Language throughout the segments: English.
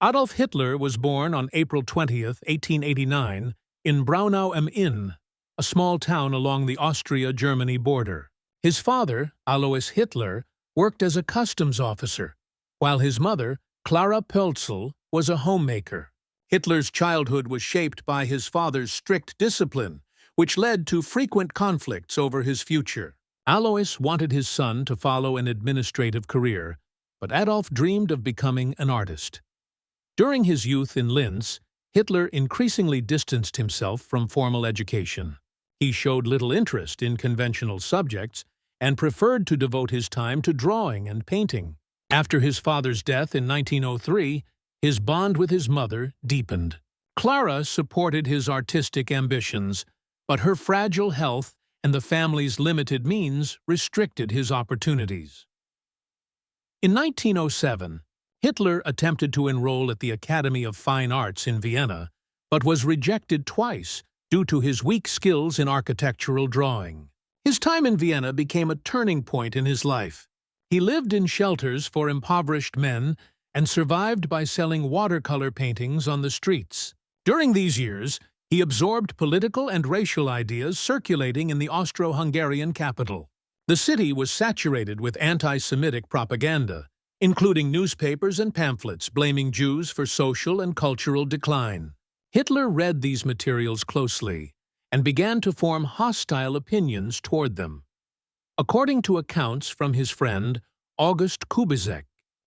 Adolf Hitler was born on April 20, 1889, in Braunau am Inn, a small town along the Austria-Germany border. His father, Alois Hitler, worked as a customs officer, while his mother, Clara Pölzl, was a homemaker. Hitler's childhood was shaped by his father's strict discipline, which led to frequent conflicts over his future. Alois wanted his son to follow an administrative career, but Adolf dreamed of becoming an artist. During his youth in Linz, Hitler increasingly distanced himself from formal education. He showed little interest in conventional subjects and preferred to devote his time to drawing and painting. After his father's death in 1903, his bond with his mother deepened. Clara supported his artistic ambitions, but her fragile health and the family's limited means restricted his opportunities. In 1907, Hitler attempted to enroll at the Academy of Fine Arts in Vienna, but was rejected twice due to his weak skills in architectural drawing. His time in Vienna became a turning point in his life. He lived in shelters for impoverished men and survived by selling watercolor paintings on the streets. During these years, he absorbed political and racial ideas circulating in the Austro-Hungarian capital. The city was saturated with anti-Semitic propaganda, including newspapers and pamphlets blaming Jews for social and cultural decline. Hitler read these materials closely and began to form hostile opinions toward them. According to accounts from his friend August Kubizek,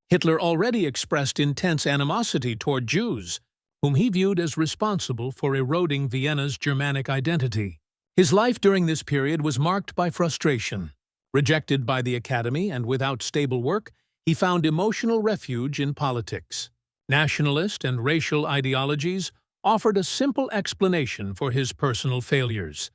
Hitler already expressed intense animosity toward Jews, whom he viewed as responsible for eroding Vienna's Germanic identity. His life during this period was marked by frustration. Rejected by the Academy and without stable work, he found emotional refuge in politics. Nationalist and racial ideologies offered a simple explanation for his personal failures: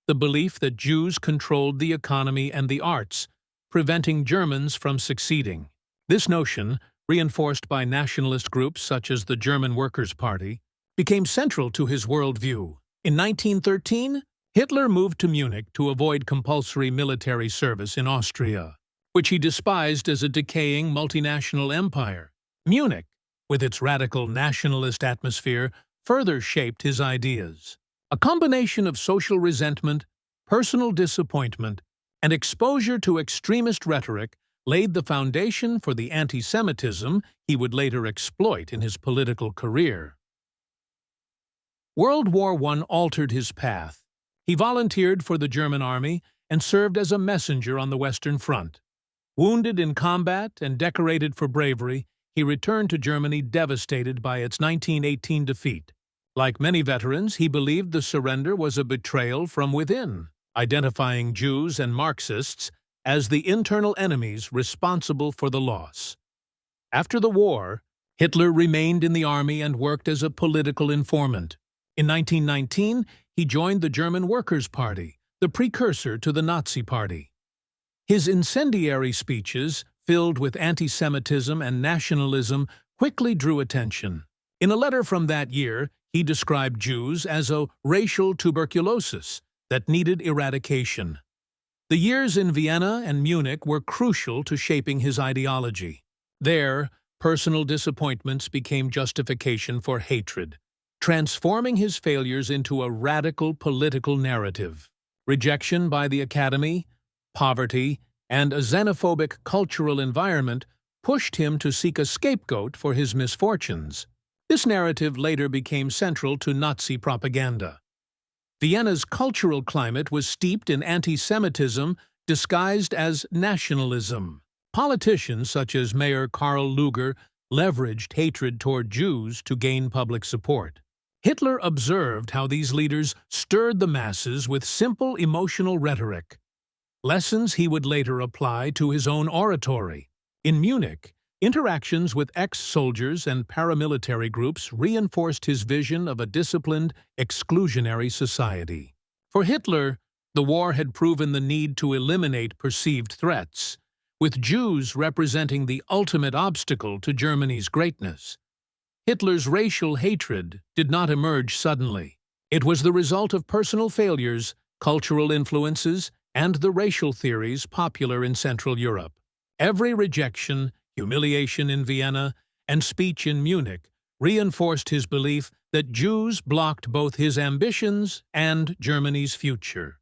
the belief that Jews controlled the economy and the arts, preventing Germans from succeeding. This notion, reinforced by nationalist groups such as the German Workers' Party, became central to his worldview. In 1913, Hitler moved to Munich to avoid compulsory military service in Austria, which he despised as a decaying multinational empire. Munich, with its radical nationalist atmosphere, further shaped his ideas. A combination of social resentment, personal disappointment, and exposure to extremist rhetoric laid the foundation for the anti-Semitism he would later exploit in his political career. World War I altered his path. He volunteered for the German army and served as a messenger on the Western Front. Wounded in combat and decorated for bravery, he returned to Germany devastated by its 1918 defeat. Like many veterans, he believed the surrender was a betrayal from within, identifying Jews and Marxists as the internal enemies responsible for the loss. After the war, Hitler remained in the army and worked as a political informant. In 1919, he joined the German Workers' Party, the precursor to the Nazi Party. His incendiary speeches, filled with anti-Semitism and nationalism, quickly drew attention. In a letter from that year, he described Jews as a racial tuberculosis that needed eradication. The years in Vienna and Munich were crucial to shaping his ideology. There, personal disappointments became justification for hatred, transforming his failures into a radical political narrative. Rejection by the Academy, poverty, and a xenophobic cultural environment pushed him to seek a scapegoat for his misfortunes. This narrative later became central to Nazi propaganda. Vienna's cultural climate was steeped in anti-Semitism disguised as nationalism. Politicians such as Mayor Karl Lueger leveraged hatred toward Jews to gain public support. Hitler observed how these leaders stirred the masses with simple emotional rhetoric, lessons he would later apply to his own oratory. In Munich, interactions with ex-soldiers and paramilitary groups reinforced his vision of a disciplined, exclusionary society. For Hitler, the war had proven the need to eliminate perceived threats, with Jews representing the ultimate obstacle to Germany's greatness. Hitler's racial hatred did not emerge suddenly. It was the result of personal failures, cultural influences, and the racial theories popular in Central Europe. Every rejection, humiliation in Vienna, and speech in Munich reinforced his belief that Jews blocked both his ambitions and Germany's future.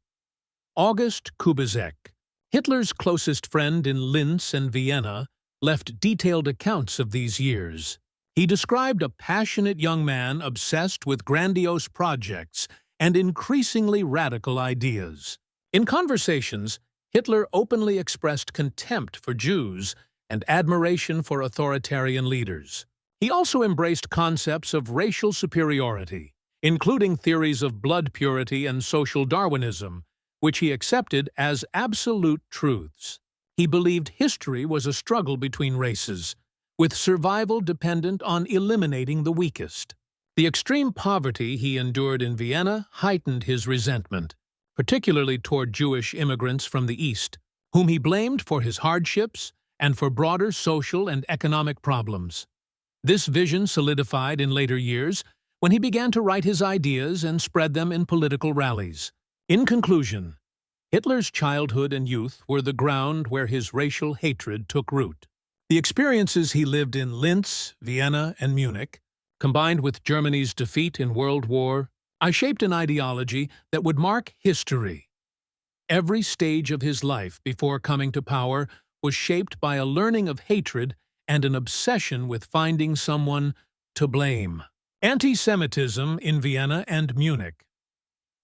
August Kubizek, Hitler's closest friend in Linz and Vienna, left detailed accounts of these years. He described a passionate young man obsessed with grandiose projects and increasingly radical ideas. In conversations, Hitler openly expressed contempt for Jews and admiration for authoritarian leaders. He also embraced concepts of racial superiority, including theories of blood purity and social Darwinism, which he accepted as absolute truths. He believed history was a struggle between races, with survival dependent on eliminating the weakest. The extreme poverty he endured in Vienna heightened his resentment, particularly toward Jewish immigrants from the East, whom he blamed for his hardships and for broader social and economic problems. This vision solidified in later years when he began to write his ideas and spread them in political rallies. In conclusion, Hitler's childhood and youth were the ground where his racial hatred took root. The experiences he lived in Linz, Vienna, and Munich, combined with Germany's defeat in World War I, shaped an ideology that would mark history. Every stage of his life before coming to power was shaped by a learning of hatred and an obsession with finding someone to blame. Anti-Semitism in Vienna and Munich.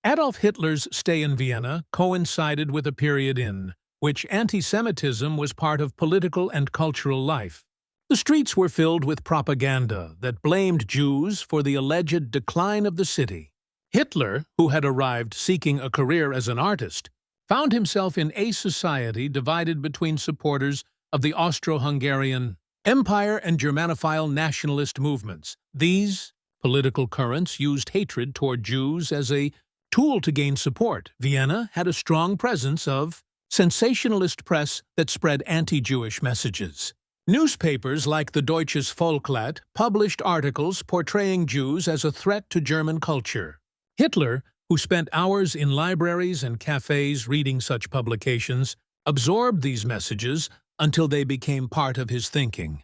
Adolf Hitler's stay in Vienna coincided with a period in which anti-Semitism was part of political and cultural life. The streets were filled with propaganda that blamed Jews for the alleged decline of the city. Hitler, who had arrived seeking a career as an artist, found himself in a society divided between supporters of the Austro-Hungarian Empire and Germanophile nationalist movements. These political currents used hatred toward Jews as a tool to gain support. Vienna had a strong presence of sensationalist press that spread anti-Jewish messages. Newspapers like the Deutsches Volkblatt published articles portraying Jews as a threat to German culture. Hitler, who spent hours in libraries and cafes reading such publications, absorbed these messages until they became part of his thinking.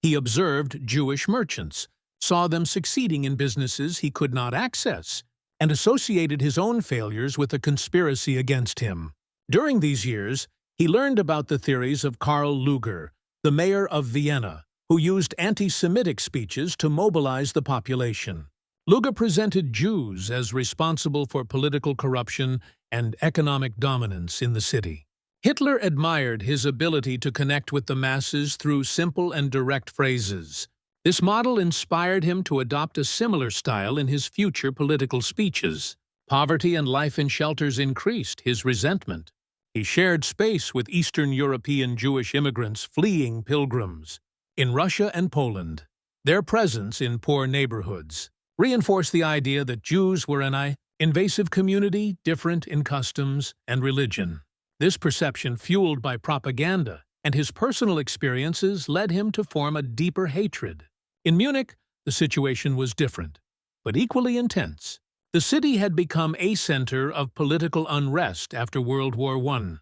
He observed Jewish merchants, saw them succeeding in businesses he could not access, and associated his own failures with a conspiracy against him. During these years, he learned about the theories of Karl Lueger, the mayor of Vienna, who used anti-Semitic speeches to mobilize the population. Lueger presented Jews as responsible for political corruption and economic dominance in the city. Hitler admired his ability to connect with the masses through simple and direct phrases. This model inspired him to adopt a similar style in his future political speeches. Poverty and life in shelters increased his resentment. He shared space with Eastern European Jewish immigrants fleeing pilgrims. In Russia and Poland, their presence in poor neighborhoods reinforced the idea that Jews were an invasive community different in customs and religion. This perception, fueled by propaganda and his personal experiences, led him to form a deeper hatred. In Munich, the situation was different, but equally intense. The city had become a center of political unrest after World War I.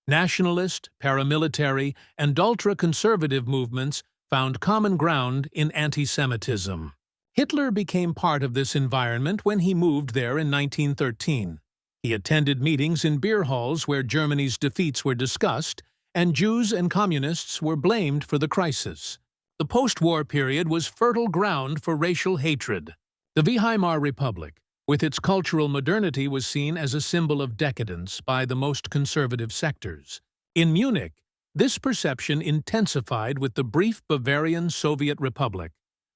Nationalist, paramilitary, and ultra-conservative movements found common ground in anti-Semitism. Hitler became part of this environment when he moved there in 1913. He attended meetings in beer halls where Germany's defeats were discussed, and Jews and communists were blamed for the crisis. The post-war period was fertile ground for racial hatred. The Weimar Republic, with its cultural modernity, was seen as a symbol of decadence by the most conservative sectors. In Munich, this perception intensified with the brief Bavarian Soviet Republic,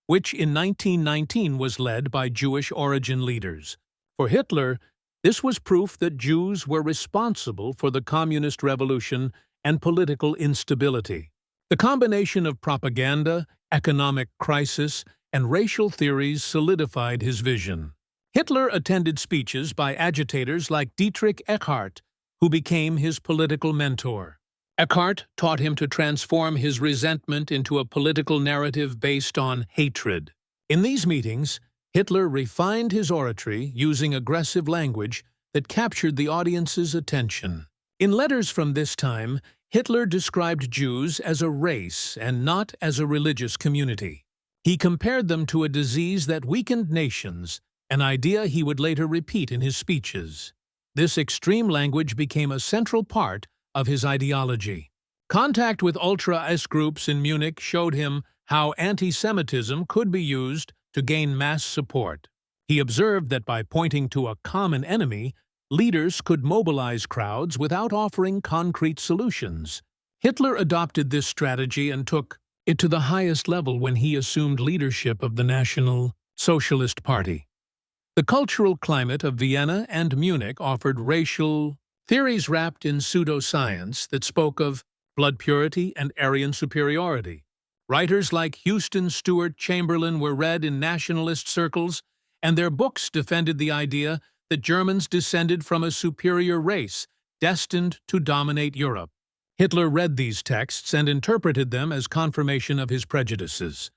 which in 1919 was led by Jewish-origin leaders. For Hitler, this was proof that Jews were responsible for the communist revolution and political instability. The combination of propaganda, economic crisis, and racial theories solidified his vision. Hitler attended speeches by agitators like Dietrich Eckart, who became his political mentor. Eckart taught him to transform his resentment into a political narrative based on hatred. In these meetings, Hitler refined his oratory using aggressive language that captured the audience's attention. In letters from this time, Hitler described Jews as a race and not as a religious community. He compared them to a disease that weakened nations, an idea he would later repeat in his speeches. This extreme language became a central part of his ideology. Contact with ultra-S groups in Munich showed him how anti-Semitism could be used to gain mass support. He observed that by pointing to a common enemy, leaders could mobilize crowds without offering concrete solutions. Hitler adopted this strategy and took it to the highest level when he assumed leadership of the National Socialist Party. The cultural climate of Vienna and Munich offered racial theories wrapped in pseudo-science that spoke of blood purity and Aryan superiority. Writers like Houston Stewart Chamberlain were read in nationalist circles, and their books defended the idea that Germans descended from a superior race destined to dominate Europe. Hitler read these texts and interpreted them as confirmation of his prejudices.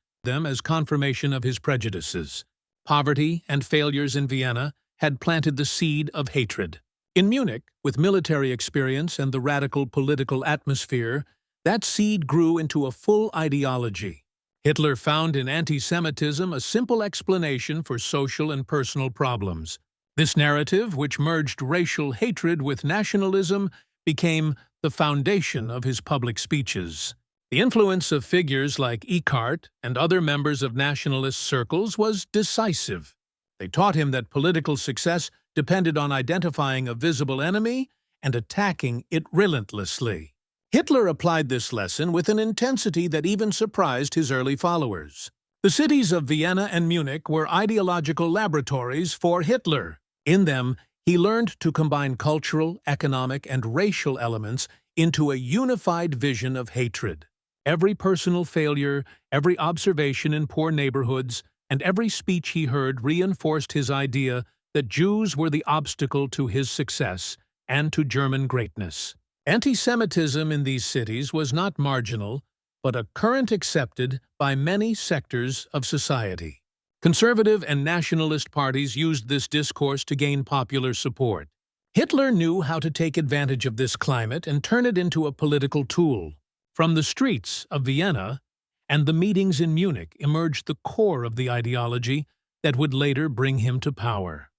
Poverty and failures in Vienna had planted the seed of hatred. In Munich, with military experience and the radical political atmosphere, that seed grew into a full ideology. Hitler found in anti-Semitism a simple explanation for social and personal problems. This narrative, which merged racial hatred with nationalism, became the foundation of his public speeches. The influence of figures like Eckart and other members of nationalist circles was decisive. They taught him that political success depended on identifying a visible enemy and attacking it relentlessly. Hitler applied this lesson with an intensity that even surprised his early followers. The cities of Vienna and Munich were ideological laboratories for Hitler. In them, he learned to combine cultural, economic, and racial elements into a unified vision of hatred. Every personal failure, every observation in poor neighborhoods, and every speech he heard reinforced his idea that Jews were the obstacle to his success and to German greatness. Anti-Semitism in these cities was not marginal, but a current accepted by many sectors of society. Conservative and nationalist parties used this discourse to gain popular support. Hitler knew how to take advantage of this climate and turn it into a political tool. From the streets of Vienna and the meetings in Munich emerged the core of the ideology that would later bring him to power.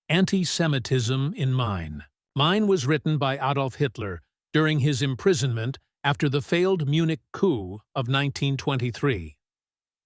Anti-Semitism in Mine. Mine was written by Adolf Hitler during his imprisonment after the failed Munich coup of 1923.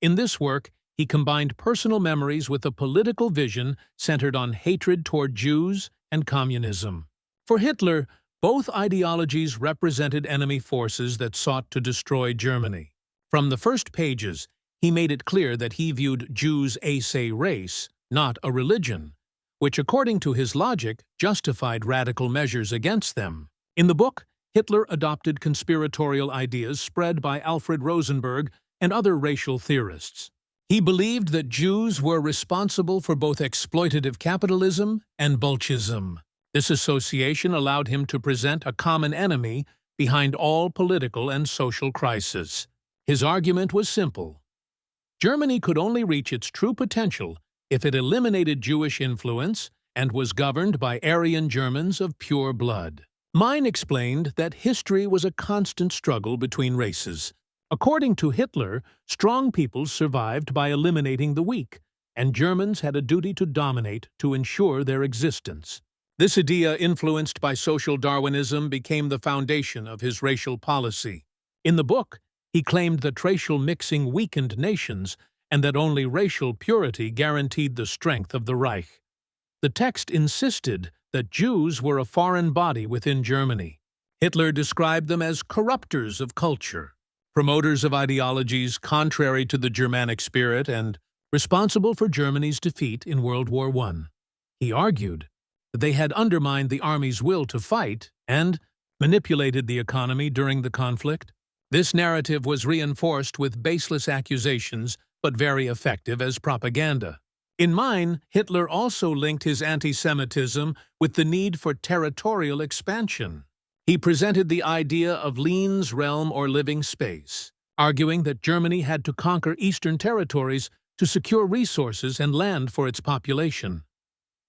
In this work, he combined personal memories with a political vision centered on hatred toward Jews and communism. For Hitler, both ideologies represented enemy forces that sought to destroy Germany. From the first pages, he made it clear that he viewed Jews as a race, not a religion, which, according to his logic, justified radical measures against them. In the book, Hitler adopted conspiratorial ideas spread by Alfred Rosenberg and other racial theorists. He believed that Jews were responsible for both exploitative capitalism and Bolshevism. This association allowed him to present a common enemy behind all political and social crises. His argument was simple. Germany could only reach its true potential if it eliminated Jewish influence and was governed by Aryan Germans of pure blood. Mine explained that history was a constant struggle between races. According to Hitler, strong peoples survived by eliminating the weak, and Germans had a duty to dominate to ensure their existence. This idea, influenced by social Darwinism, became the foundation of his racial policy. In the book, he claimed that racial mixing weakened nations and that only racial purity guaranteed the strength of the Reich. The text insisted that Jews were a foreign body within Germany. Hitler described them as corruptors of culture, promoters of ideologies contrary to the Germanic spirit, and responsible for Germany's defeat in World War I. He argued that they had undermined the army's will to fight and manipulated the economy during the conflict. This narrative was reinforced with baseless accusations, but very effective as propaganda. In Mine, Hitler also linked his anti-Semitism with the need for territorial expansion. He presented the idea of Lean's realm or living space, arguing that Germany had to conquer eastern territories to secure resources and land for its population.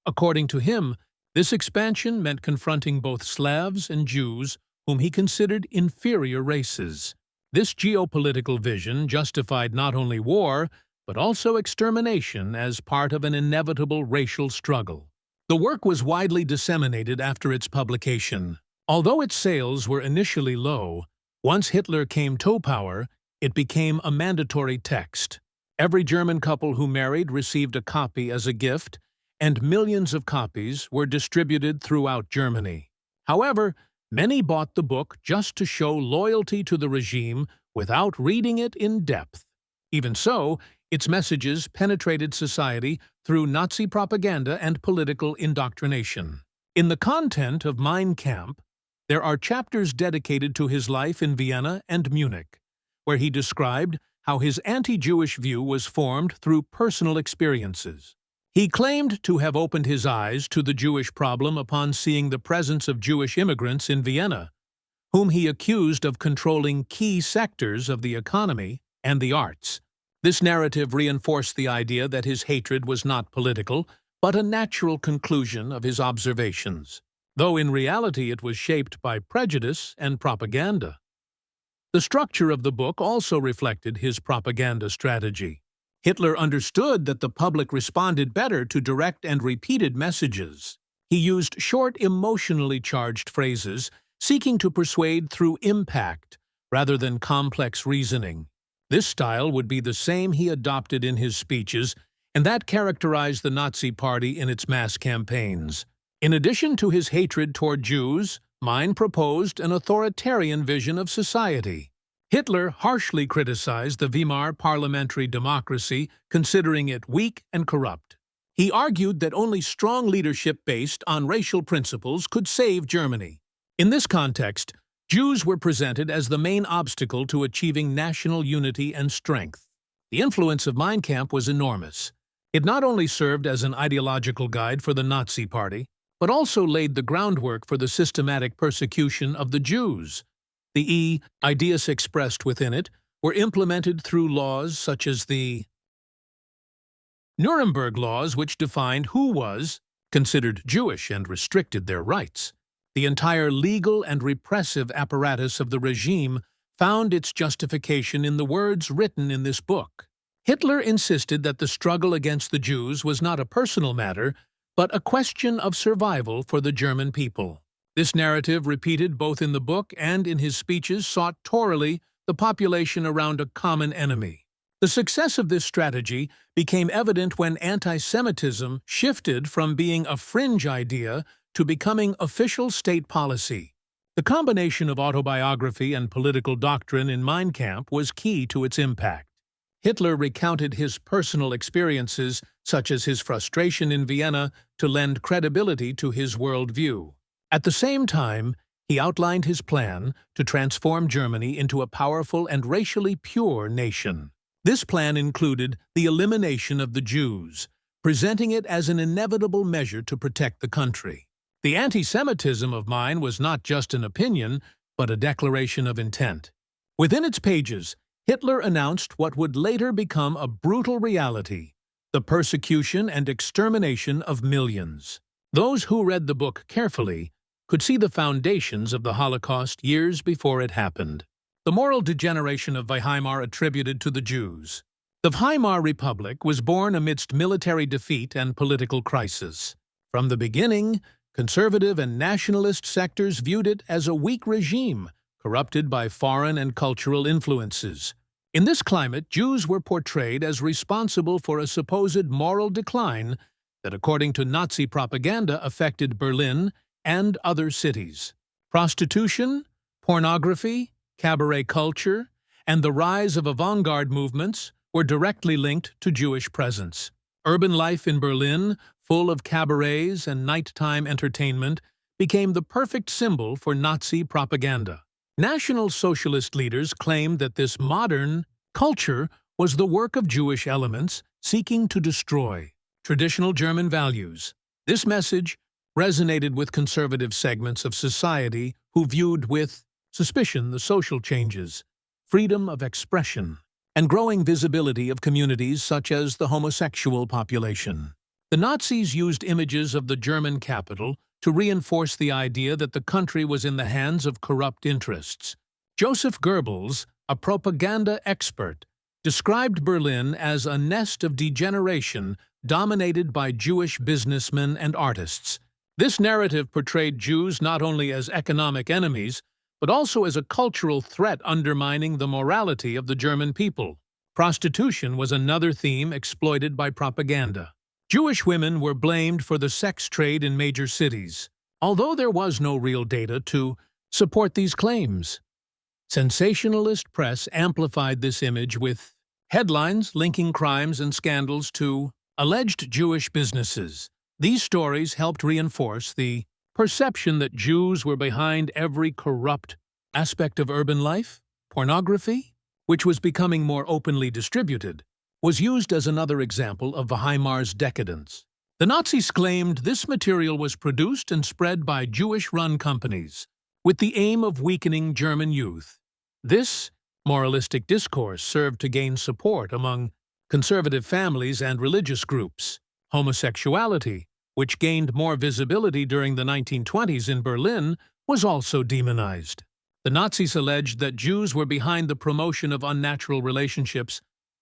According to him, this expansion meant confronting both Slavs and Jews, whom he considered inferior races. This geopolitical vision justified not only war, but also extermination as part of an inevitable racial struggle. The work was widely disseminated after its publication. Although its sales were initially low, once Hitler came to power, it became a mandatory text. Every German couple who married received a copy as a gift, and millions of copies were distributed throughout Germany. However, many bought the book just to show loyalty to the regime without reading it in depth. Even so, its messages penetrated society through Nazi propaganda and political indoctrination. In the content of Mein Kampf, there are chapters dedicated to his life in Vienna and Munich, where he described how his anti-Jewish view was formed through personal experiences. He claimed to have opened his eyes to the Jewish problem upon seeing the presence of Jewish immigrants in Vienna, whom he accused of controlling key sectors of the economy and the arts. This narrative reinforced the idea that his hatred was not political, but a natural conclusion of his observations, though in reality it was shaped by prejudice and propaganda. The structure of the book also reflected his propaganda strategy. Hitler understood that the public responded better to direct and repeated messages. He used short, emotionally charged phrases, seeking to persuade through impact rather than complex reasoning. This style would be the same he adopted in his speeches, and that characterized the Nazi Party in its mass campaigns. In addition to his hatred toward Jews, Mein proposed an authoritarian vision of society. Hitler harshly criticized the Weimar parliamentary democracy, considering it weak and corrupt. He argued that only strong leadership based on racial principles could save Germany. In this context, Jews were presented as the main obstacle to achieving national unity and strength. The influence of Mein Kampf was enormous. It not only served as an ideological guide for the Nazi Party, but also laid the groundwork for the systematic persecution of the Jews. The ideas expressed within it were implemented through laws such as the Nuremberg laws, which defined who was considered Jewish and restricted their rights. The entire legal and repressive apparatus of the regime found its justification in the words written in this book. Hitler insisted that the struggle against the Jews was not a personal matter, but a question of survival for the German people. This narrative, repeated both in the book and in his speeches, sought to rally the population around a common enemy. The success of this strategy became evident when anti-Semitism shifted from being a fringe idea to becoming official state policy. The combination of autobiography and political doctrine in Mein Kampf was key to its impact. Hitler recounted his personal experiences, such as his frustration in Vienna, to lend credibility to his worldview. At the same time, he outlined his plan to transform Germany into a powerful and racially pure nation. This plan included the elimination of the Jews, presenting it as an inevitable measure to protect the country. The anti-Semitism of Mein was not just an opinion, but a declaration of intent. Within its pages, Hitler announced what would later become a brutal reality: the persecution and extermination of millions. Those who read the book carefully could see the foundations of the Holocaust years before it happened. The moral degeneration of Weimar attributed to the Jews. The Weimar Republic was born amidst military defeat and political crisis. From the beginning, conservative and nationalist sectors viewed it as a weak regime, corrupted by foreign and cultural influences. In this climate, Jews were portrayed as responsible for a supposed moral decline that, according to Nazi propaganda, affected Berlin and other cities. Prostitution, pornography, cabaret culture, and the rise of avant-garde movements were directly linked to Jewish presence. Urban life in Berlin, full of cabarets and nighttime entertainment, became the perfect symbol for Nazi propaganda. National Socialist leaders claimed that this modern culture was the work of Jewish elements seeking to destroy traditional German values. This message resonated with conservative segments of society who viewed with suspicion the social changes, freedom of expression, and growing visibility of communities such as the homosexual population. The Nazis used images of the German capital to reinforce the idea that the country was in the hands of corrupt interests. Joseph Goebbels, a propaganda expert, described Berlin as a nest of degeneration dominated by Jewish businessmen and artists. This narrative portrayed Jews not only as economic enemies, but also as a cultural threat undermining the morality of the German people. Prostitution was another theme exploited by propaganda. Jewish women were blamed for the sex trade in major cities, although there was no real data to support these claims. Sensationalist press amplified this image with headlines linking crimes and scandals to alleged Jewish businesses. These stories helped reinforce the perception that Jews were behind every corrupt aspect of urban life. Pornography, which was becoming more openly distributed, was used as another example of Weimar's decadence. The Nazis claimed this material was produced and spread by Jewish-run companies, with the aim of weakening German youth. This moralistic discourse served to gain support among conservative families and religious groups. Homosexuality, which gained more visibility during the 1920s in Berlin, was also demonized. The Nazis alleged that Jews were behind the promotion of unnatural relationships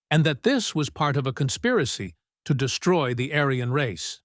and that this was part of a conspiracy to destroy the Aryan race.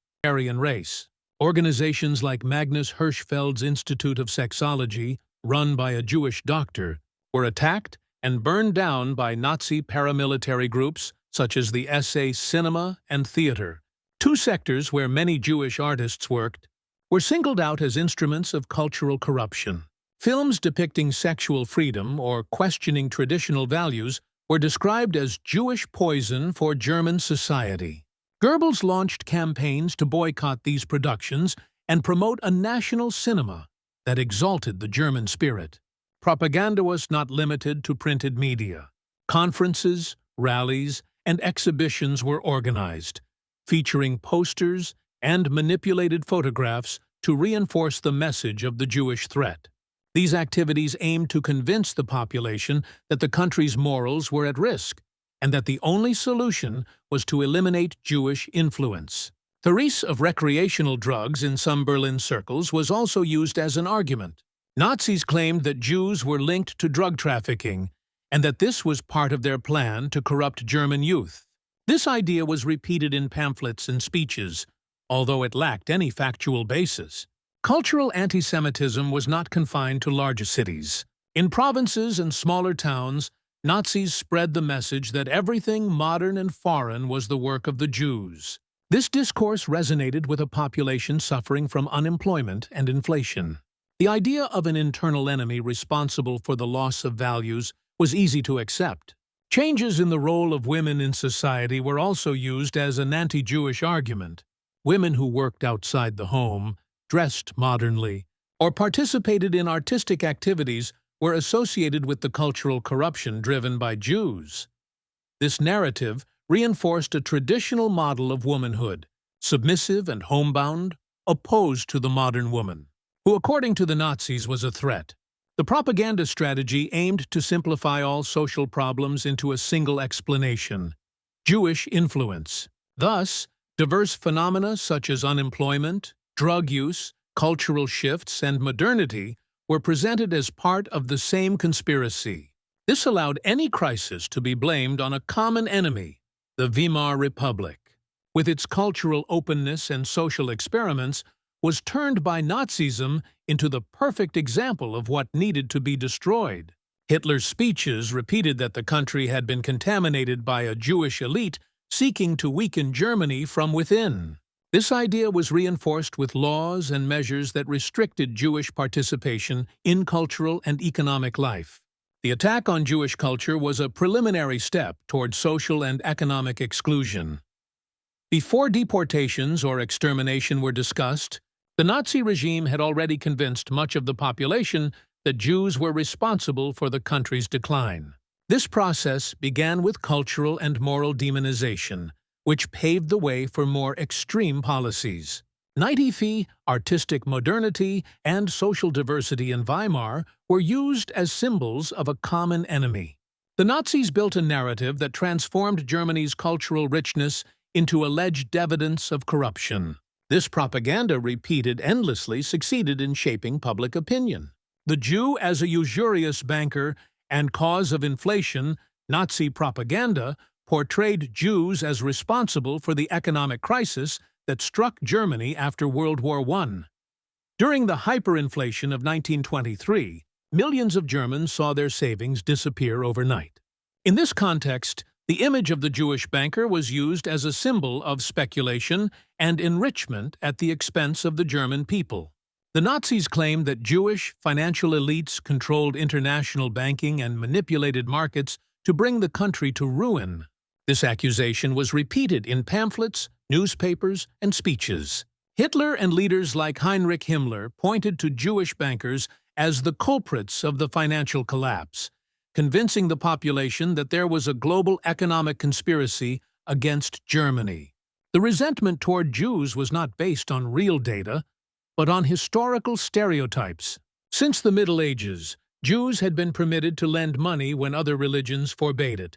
Organizations like Magnus Hirschfeld's Institute of Sexology, run by a Jewish doctor, were attacked and burned down by Nazi paramilitary groups such as the SA Cinema and Theater. Two sectors where many Jewish artists worked were singled out as instruments of cultural corruption. Films depicting sexual freedom or questioning traditional values were described as Jewish poison for German society. Goebbels launched campaigns to boycott these productions and promote a national cinema that exalted the German spirit. Propaganda was not limited to printed media. Conferences, rallies, and exhibitions were organized, featuring posters and manipulated photographs to reinforce the message of the Jewish threat. These activities aimed to convince the population that the country's morals were at risk and that the only solution was to eliminate Jewish influence. The use of recreational drugs in some Berlin circles was also used as an argument. Nazis claimed that Jews were linked to drug trafficking and that this was part of their plan to corrupt German youth. This idea was repeated in pamphlets and speeches, although it lacked any factual basis. Cultural anti-Semitism was not confined to larger cities. In provinces and smaller towns, Nazis spread the message that everything modern and foreign was the work of the Jews. This discourse resonated with a population suffering from unemployment and inflation. The idea of an internal enemy responsible for the loss of values was easy to accept. Changes in the role of women in society were also used as an anti-Jewish argument. Women who worked outside the home, dressed modernly, or participated in artistic activities were associated with the cultural corruption driven by Jews. This narrative reinforced a traditional model of womanhood, submissive and homebound, opposed to the modern woman, who, according to the Nazis, was a threat. The propaganda strategy aimed to simplify all social problems into a single explanation: Jewish influence. Thus, diverse phenomena such as unemployment, drug use, cultural shifts, and modernity were presented as part of the same conspiracy. This allowed any crisis to be blamed on a common enemy, the Weimar Republic. With its cultural openness and social experiments, was turned by Nazism into the perfect example of what needed to be destroyed. Hitler's speeches repeated that the country had been contaminated by a Jewish elite seeking to weaken Germany from within. This idea was reinforced with laws and measures that restricted Jewish participation in cultural and economic life. The attack on Jewish culture was a preliminary step toward social and economic exclusion. Before deportations or extermination were discussed, the Nazi regime had already convinced much of the population that Jews were responsible for the country's decline. This process began with cultural and moral demonization, which paved the way for more extreme policies. Naive artistic modernity and social diversity in Weimar were used as symbols of a common enemy. The Nazis built a narrative that transformed Germany's cultural richness into alleged evidence of corruption. This propaganda, repeated endlessly, succeeded in shaping public opinion. The Jew as a usurious banker and cause of inflation, Nazi propaganda portrayed Jews as responsible for the economic crisis that struck Germany after World War I. During the hyperinflation of 1923, millions of Germans saw their savings disappear overnight. In this context, the image of the Jewish banker was used as a symbol of speculation and enrichment at the expense of the German people. The Nazis claimed that Jewish financial elites controlled international banking and manipulated markets to bring the country to ruin. This accusation was repeated in pamphlets, newspapers, and speeches. Hitler and leaders like Heinrich Himmler pointed to Jewish bankers as the culprits of the financial collapse, convincing the population that there was a global economic conspiracy against Germany. The resentment toward Jews was not based on real data, but on historical stereotypes. Since the Middle Ages, Jews had been permitted to lend money when other religions forbade it,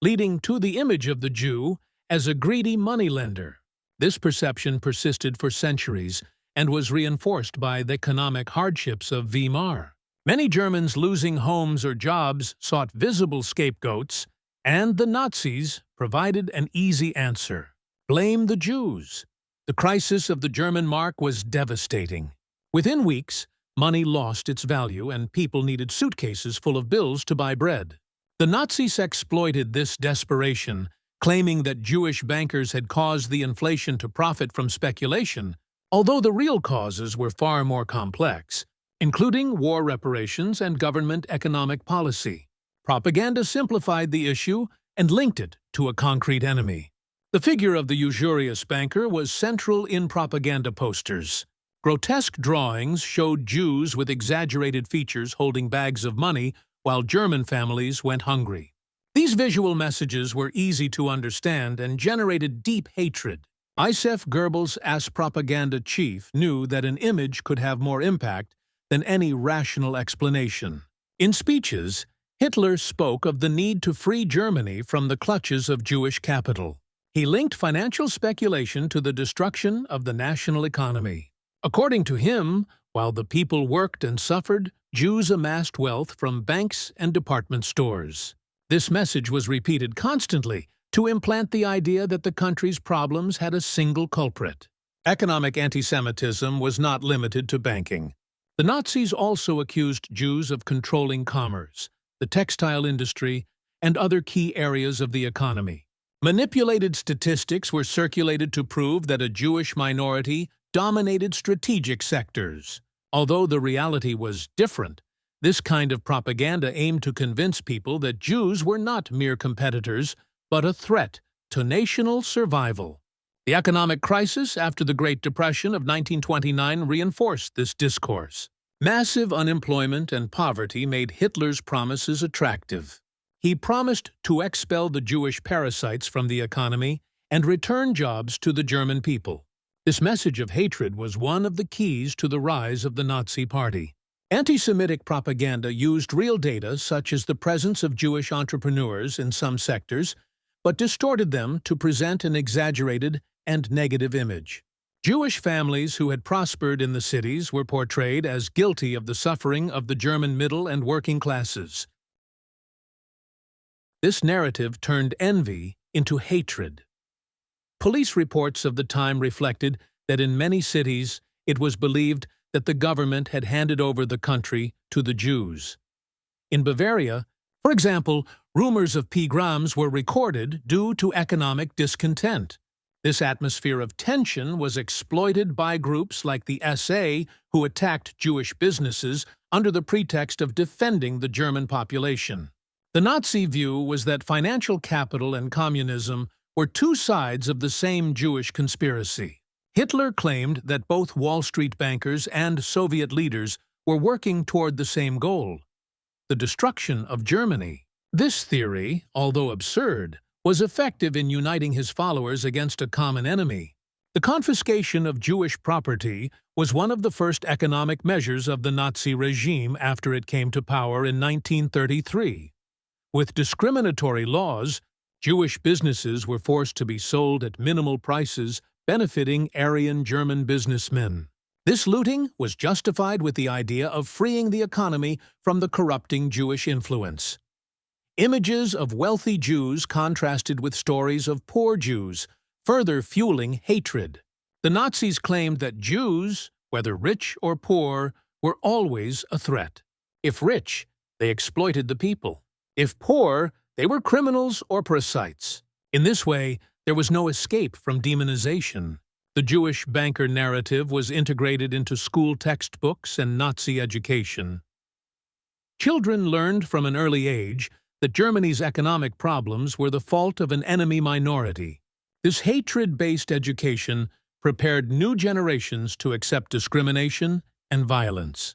leading to the image of the Jew as a greedy moneylender. This perception persisted for centuries and was reinforced by the economic hardships of Weimar. Many Germans losing homes or jobs sought visible scapegoats, and the Nazis provided an easy answer: blame the Jews. The crisis of the German mark was devastating. Within weeks, money lost its value and people needed suitcases full of bills to buy bread. The Nazis exploited this desperation, claiming that Jewish bankers had caused the inflation to profit from speculation, although the real causes were far more complex, including war reparations and government economic policy. Propaganda simplified the issue and linked it to a concrete enemy. The figure of the usurious banker was central in propaganda posters. Grotesque drawings showed Jews with exaggerated features holding bags of money while German families went hungry. These visual messages were easy to understand and generated deep hatred. Josef Goebbels, as propaganda chief, knew that an image could have more impact than any rational explanation. In speeches, Hitler spoke of the need to free Germany from the clutches of Jewish capital. He linked financial speculation to the destruction of the national economy. According to him, while the people worked and suffered, Jews amassed wealth from banks and department stores. This message was repeated constantly to implant the idea that the country's problems had a single culprit. Economic anti-Semitism was not limited to banking. The Nazis also accused Jews of controlling commerce, the textile industry, and other key areas of the economy. Manipulated statistics were circulated to prove that a Jewish minority dominated strategic sectors. Although the reality was different, this kind of propaganda aimed to convince people that Jews were not mere competitors, but a threat to national survival. The economic crisis after the Great Depression of 1929 reinforced this discourse. Massive unemployment and poverty made Hitler's promises attractive. He promised to expel the Jewish parasites from the economy and return jobs to the German people. This message of hatred was one of the keys to the rise of the Nazi Party. Anti-Semitic propaganda used real data such as the presence of Jewish entrepreneurs in some sectors, but distorted them to present an exaggerated and negative image. Jewish families who had prospered in the cities were portrayed as guilty of the suffering of the German middle and working classes. This narrative turned envy into hatred. Police reports of the time reflected that in many cities it was believed that the government had handed over the country to the Jews. In Bavaria, for example, rumors of pogroms were recorded due to economic discontent. This atmosphere of tension was exploited by groups like the SA, who attacked Jewish businesses under the pretext of defending the German population. The Nazi view was that financial capital and communism were two sides of the same Jewish conspiracy. Hitler claimed that both Wall Street bankers and Soviet leaders were working toward the same goal: the destruction of Germany. This theory, although absurd, was effective in uniting his followers against a common enemy. The confiscation of Jewish property was one of the first economic measures of the Nazi regime after it came to power in 1933. With discriminatory laws, Jewish businesses were forced to be sold at minimal prices, benefiting Aryan German businessmen. This looting was justified with the idea of freeing the economy from the corrupting Jewish influence. Images of wealthy Jews contrasted with stories of poor Jews, further fueling hatred. The Nazis claimed that Jews, whether rich or poor, were always a threat. If rich, they exploited the people. If poor, they were criminals or parasites. In this way, there was no escape from demonization. The Jewish banker narrative was integrated into school textbooks and Nazi education. Children learned from an early age that Germany's economic problems were the fault of an enemy minority. This hatred-based education prepared new generations to accept discrimination and violence.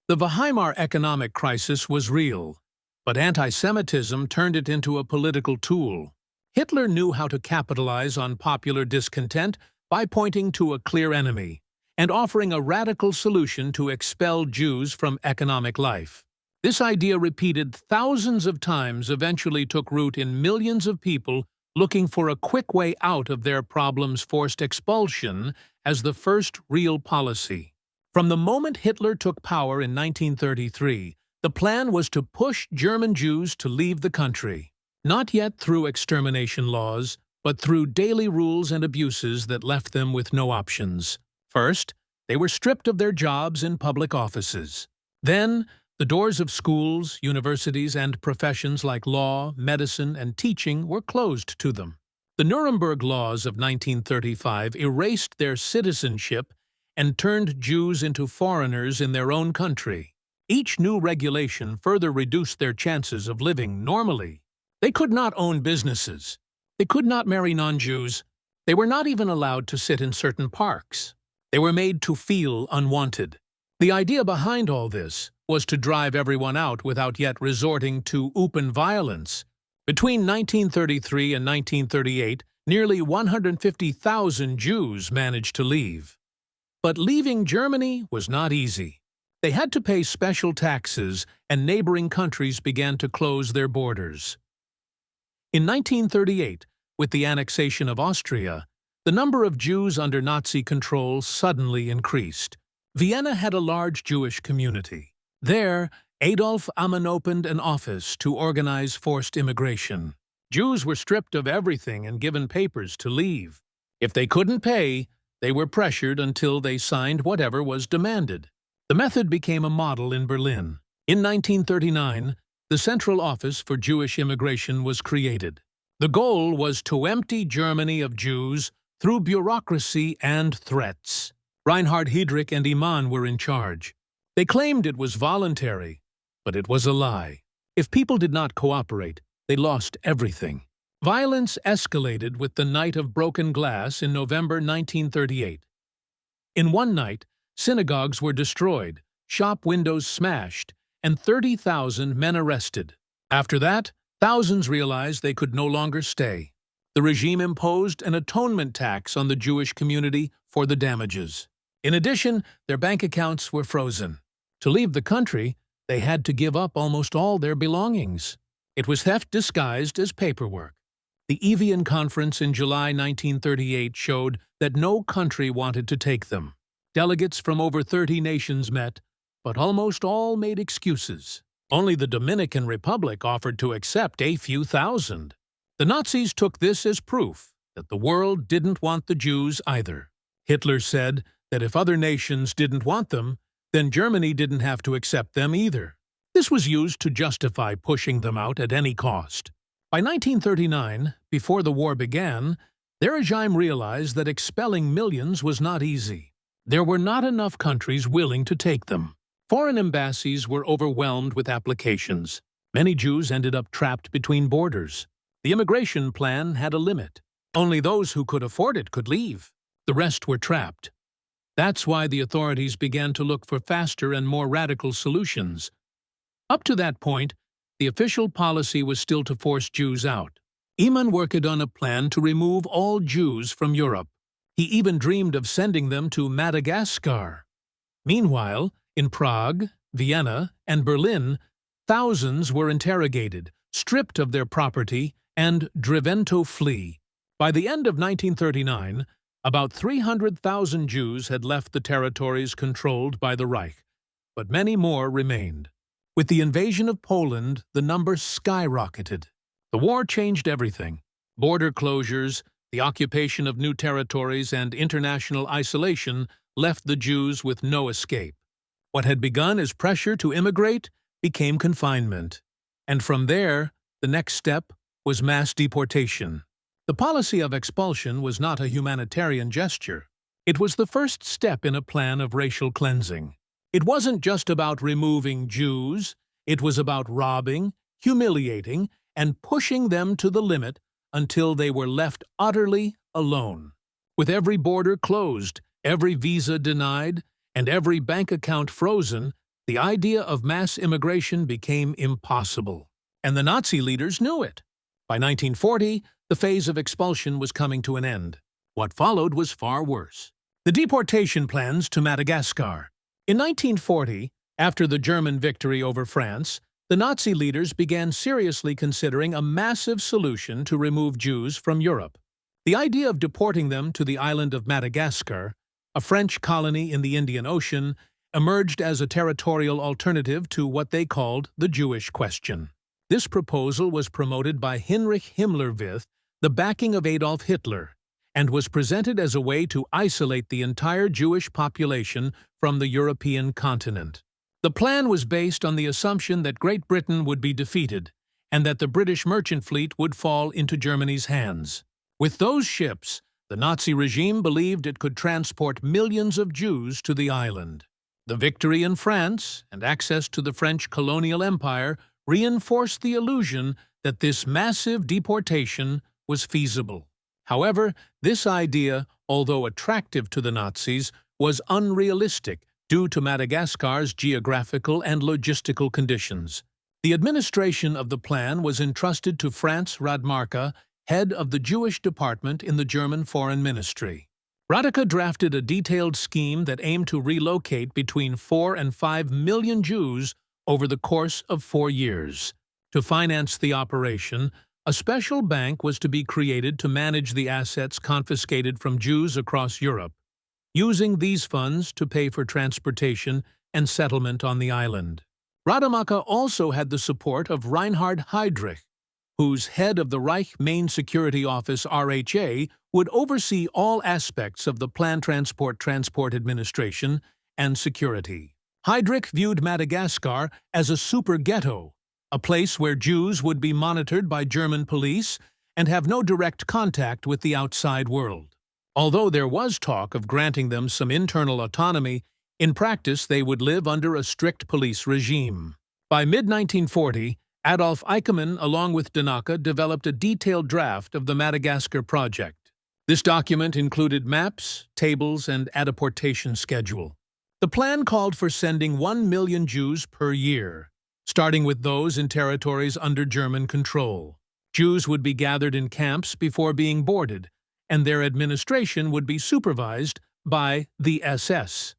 The Weimar economic crisis was real, but anti-Semitism turned it into a political tool. Hitler knew how to capitalize on popular discontent by pointing to a clear enemy and offering a radical solution to expel Jews from economic life. This idea, repeated thousands of times, eventually took root in millions of people looking for a quick way out of their problems, forced expulsion as the first real policy. From the moment Hitler took power in 1933, the plan was to push German Jews to leave the country, not yet through extermination laws, but through daily rules and abuses that left them with no options. First, they were stripped of their jobs in public offices. Then, the doors of schools, universities, and professions like law, medicine, and teaching were closed to them. The Nuremberg Laws of 1935 erased their citizenship and turned Jews into foreigners in their own country. Each new regulation further reduced their chances of living normally. They could not own businesses. They could not marry non-Jews. They were not even allowed to sit in certain parks. They were made to feel unwanted. The idea behind all this was to drive everyone out without yet resorting to open violence. Between 1933 and 1938, nearly 150,000 Jews managed to leave. But leaving Germany was not easy. They had to pay special taxes, and neighboring countries began to close their borders. In 1938, with the annexation of Austria, the number of Jews under Nazi control suddenly increased. Vienna had a large Jewish community. There, Adolf Hitler opened an office to organize forced immigration. Jews were stripped of everything and given papers to leave. If they couldn't pay, they were pressured until they signed whatever was demanded. The method became a model in Berlin. In 1939, the Central Office for Jewish Immigration was created. The goal was to empty Germany of Jews through bureaucracy and threats. Reinhard Heydrich and Iman were in charge. They claimed it was voluntary, but it was a lie. If people did not cooperate, they lost everything. Violence escalated with the Night of Broken Glass in November 1938. In one night, synagogues were destroyed, shop windows smashed, and 30,000 men arrested. After that, thousands realized they could no longer stay. The regime imposed an atonement tax on the Jewish community for the damages. In addition, their bank accounts were frozen. To leave the country, they had to give up almost all their belongings. It was theft disguised as paperwork. The Evian Conference in July 1938 showed that no country wanted to take them. Delegates from over 30 nations met, but almost all made excuses. Only the Dominican Republic offered to accept a few thousand. The Nazis took this as proof that the world didn't want the Jews either. Hitler said that if other nations didn't want them, then Germany didn't have to accept them either. This was used to justify pushing them out at any cost. By 1939, before the war began, their regime realized that expelling millions was not easy. There were not enough countries willing to take them. Foreign embassies were overwhelmed with applications. Many Jews ended up trapped between borders. The immigration plan had a limit. Only those who could afford it could leave. The rest were trapped. That's why the authorities began to look for faster and more radical solutions. Up to that point, the official policy was still to force Jews out. Iman worked on a plan to remove all Jews from Europe. He even dreamed of sending them to Madagascar. Meanwhile, in Prague, Vienna, and Berlin, thousands were interrogated, stripped of their property, and driven to flee. By the end of 1939, About 300,000 Jews had left the territories controlled by the Reich, but many more remained. With the invasion of Poland, the number skyrocketed. The war changed everything. Border closures, the occupation of new territories, and international isolation left the Jews with no escape. What had begun as pressure to immigrate became confinement. And from there, the next step was mass deportation. The policy of expulsion was not a humanitarian gesture. It was the first step in a plan of racial cleansing. It wasn't just about removing Jews, it was about robbing, humiliating, and pushing them to the limit until they were left utterly alone. With every border closed, every visa denied, and every bank account frozen, the idea of mass immigration became impossible. And the Nazi leaders knew it. By 1940, the phase of expulsion was coming to an end. What followed was far worse. The deportation plans to Madagascar. In 1940, after the German victory over France, the Nazi leaders began seriously considering a massive solution to remove Jews from Europe. The idea of deporting them to the island of Madagascar, a French colony in the Indian Ocean, emerged as a territorial alternative to what they called the Jewish question. This proposal was promoted by Heinrich Himmler with the backing of Adolf Hitler, and was presented as a way to isolate the entire Jewish population from the European continent. The plan was based on the assumption that Great Britain would be defeated, and that the British merchant fleet would fall into Germany's hands. With those ships, the Nazi regime believed it could transport millions of Jews to the island. The victory in France and access to the French colonial empire reinforced the illusion that this massive deportation was feasible. However, this idea, although attractive to the Nazis, was unrealistic due to Madagascar's geographical and logistical conditions. The administration of the plan was entrusted to Franz Radmarka, head of the Jewish department in the German Foreign Ministry. Radmarka drafted a detailed scheme that aimed to relocate between 4 and 5 million Jews over the course of 4 years. To finance the operation, a special bank was to be created to manage the assets confiscated from Jews across Europe, using these funds to pay for transportation and settlement on the island. Rademacher also had the support of Reinhard Heydrich, whose head of the Reich Main Security Office RHA would oversee all aspects of the planned transport administration and security. Heydrich viewed Madagascar as a super ghetto, a place where Jews would be monitored by German police and have no direct contact with the outside world. Although there was talk of granting them some internal autonomy, in practice they would live under a strict police regime. By mid-1940, Adolf Eichmann, along with Danaka, developed a detailed draft of the Madagascar project. This document included maps, tables, and a deportation schedule. The plan called for sending 1 million Jews per year, starting with those in territories under German control. Jews would be gathered in camps before being boarded, and their administration would be supervised by the SS.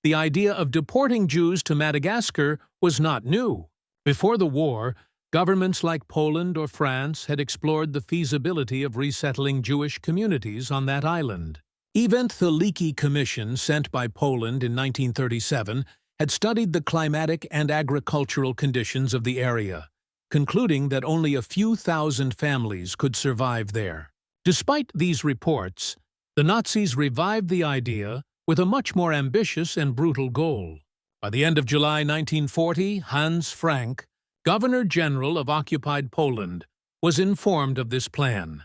The idea of deporting Jews to Madagascar was not new. Before the war, governments like Poland or France had explored the feasibility of resettling Jewish communities on that island. Even the Leakey Commission sent by Poland in 1937 had studied the climatic and agricultural conditions of the area, concluding that only a few thousand families could survive there. Despite these reports, the Nazis revived the idea with a much more ambitious and brutal goal. By the end of July 1940, Hans Frank, Governor-General of occupied Poland, was informed of this plan.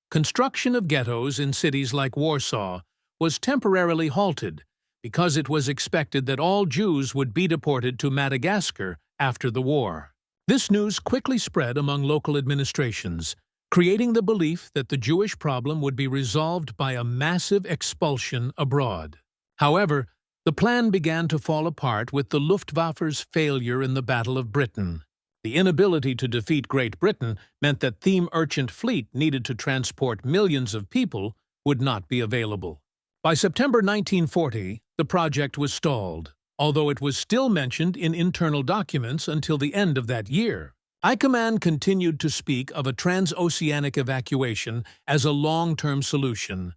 Construction of ghettos in cities like Warsaw was temporarily halted because it was expected that all Jews would be deported to Madagascar after the war. This news quickly spread among local administrations, creating the belief that the Jewish problem would be resolved by a massive expulsion abroad. However, the plan began to fall apart with the Luftwaffe's failure in the Battle of Britain. The inability to defeat Great Britain meant that the merchant fleet needed to transport millions of people would not be available. By September 1940, the project was stalled, although it was still mentioned in internal documents until the end of that year. Eichmann continued to speak of a transoceanic evacuation as a long-term solution,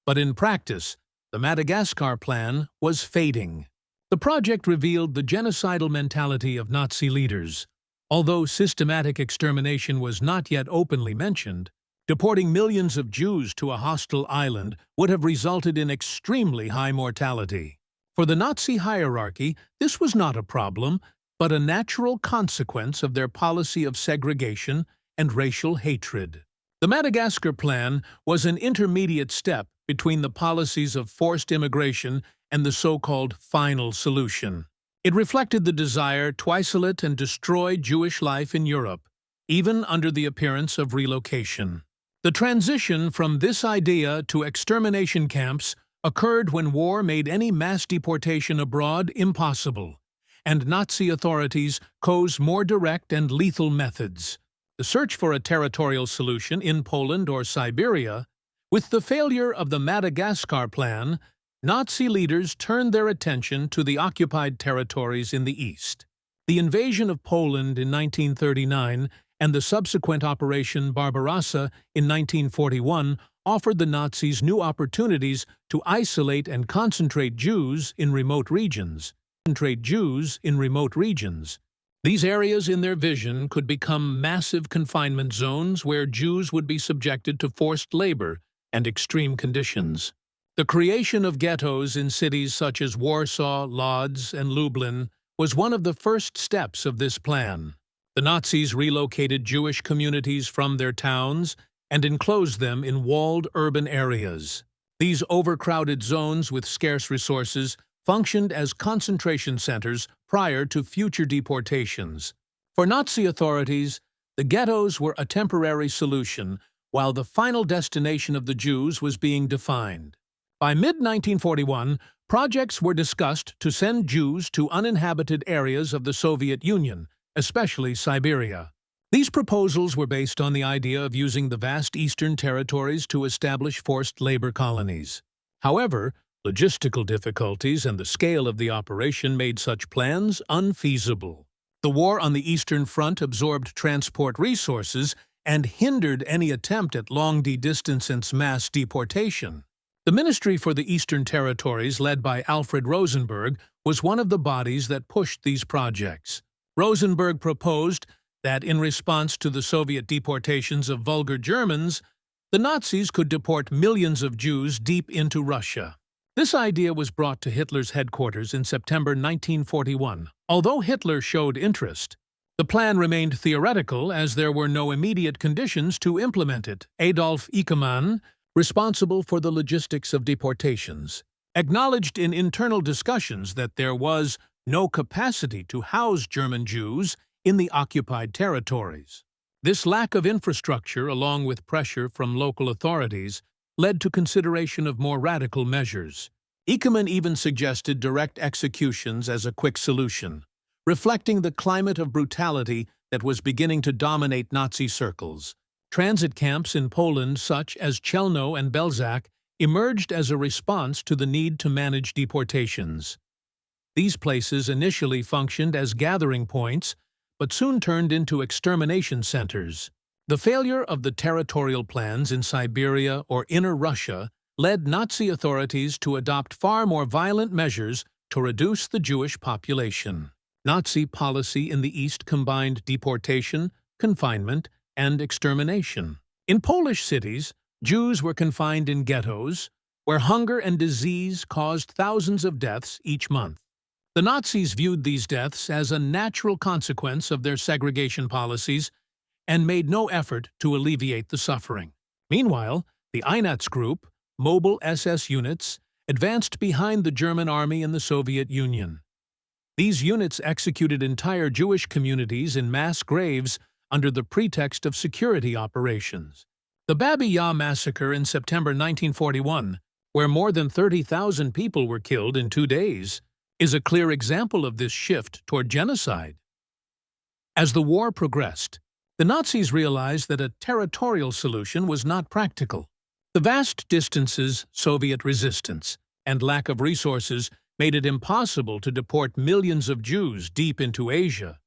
But in practice, the Madagascar Plan was fading. The project revealed the genocidal mentality of Nazi leaders. Although systematic extermination was not yet openly mentioned, deporting millions of Jews to a hostile island would have resulted in extremely high mortality. For the Nazi hierarchy, this was not a problem, but a natural consequence of their policy of segregation and racial hatred. The Madagascar Plan was an intermediate step between the policies of forced immigration and the so-called final solution. It reflected the desire to isolate and destroy Jewish life in Europe, even under the appearance of relocation. The transition from this idea to extermination camps occurred when war made any mass deportation abroad impossible, and Nazi authorities chose more direct and lethal methods. The search for a territorial solution in Poland or Siberia. With the failure of the Madagascar Plan, Nazi leaders turned their attention to the occupied territories in the east. The invasion of Poland in 1939 and the subsequent Operation Barbarossa in 1941 offered the Nazis new opportunities to isolate and concentrate Jews in remote regions. These areas in their vision could become massive confinement zones where Jews would be subjected to forced labor and extreme conditions. The creation of ghettos in cities such as Warsaw, Lodz, and Lublin was one of the first steps of this plan. The Nazis relocated Jewish communities from their towns and enclosed them in walled urban areas. These overcrowded zones with scarce resources functioned as concentration centers prior to future deportations. For Nazi authorities, the ghettos were a temporary solution, while the final destination of the Jews was being defined. By mid-1941, projects were discussed to send Jews to uninhabited areas of the Soviet Union, especially Siberia. These proposals were based on the idea of using the vast eastern territories to establish forced labor colonies. However, logistical difficulties and the scale of the operation made such plans unfeasible. The war on the Eastern Front absorbed transport resources and hindered any attempt at long-distance and mass deportation. The Ministry for the Eastern Territories, led by Alfred Rosenberg, was one of the bodies that pushed these projects. Rosenberg proposed that in response to the Soviet deportations of vulgar Germans, the Nazis could deport millions of Jews deep into Russia. This idea was brought to Hitler's headquarters in September 1941. Although Hitler showed interest, the plan remained theoretical as there were no immediate conditions to implement it. Adolf Hitler, responsible for the logistics of deportations, acknowledged in internal discussions that there was no capacity to house German Jews in the occupied territories. This lack of infrastructure, along with pressure from local authorities, led to consideration of more radical measures. Hitler even suggested direct executions as a quick solution, reflecting the climate of brutality that was beginning to dominate Nazi circles. Transit camps in Poland, such as Chelno and Belzec, emerged as a response to the need to manage deportations. These places initially functioned as gathering points, but soon turned into extermination centers. The failure of the territorial plans in Siberia or Inner Russia led Nazi authorities to adopt far more violent measures to reduce the Jewish population. Nazi policy in the East combined deportation, confinement, and extermination. In Polish cities, Jews were confined in ghettos, where hunger and disease caused thousands of deaths each month. The Nazis viewed these deaths as a natural consequence of their segregation policies and made no effort to alleviate the suffering. Meanwhile, the Einsatzgruppe, mobile SS units, advanced behind the German army and the Soviet Union. These units executed entire Jewish communities in mass graves under the pretext of security operations. The Babi Yar massacre in September 1941, where more than 30,000 people were killed in 2 days, is a clear example of this shift toward genocide. As the war progressed, the Nazis realized that a territorial solution was not practical. The vast distances, Soviet resistance, and lack of resources made it impossible to deport millions of Jews deep into Asia.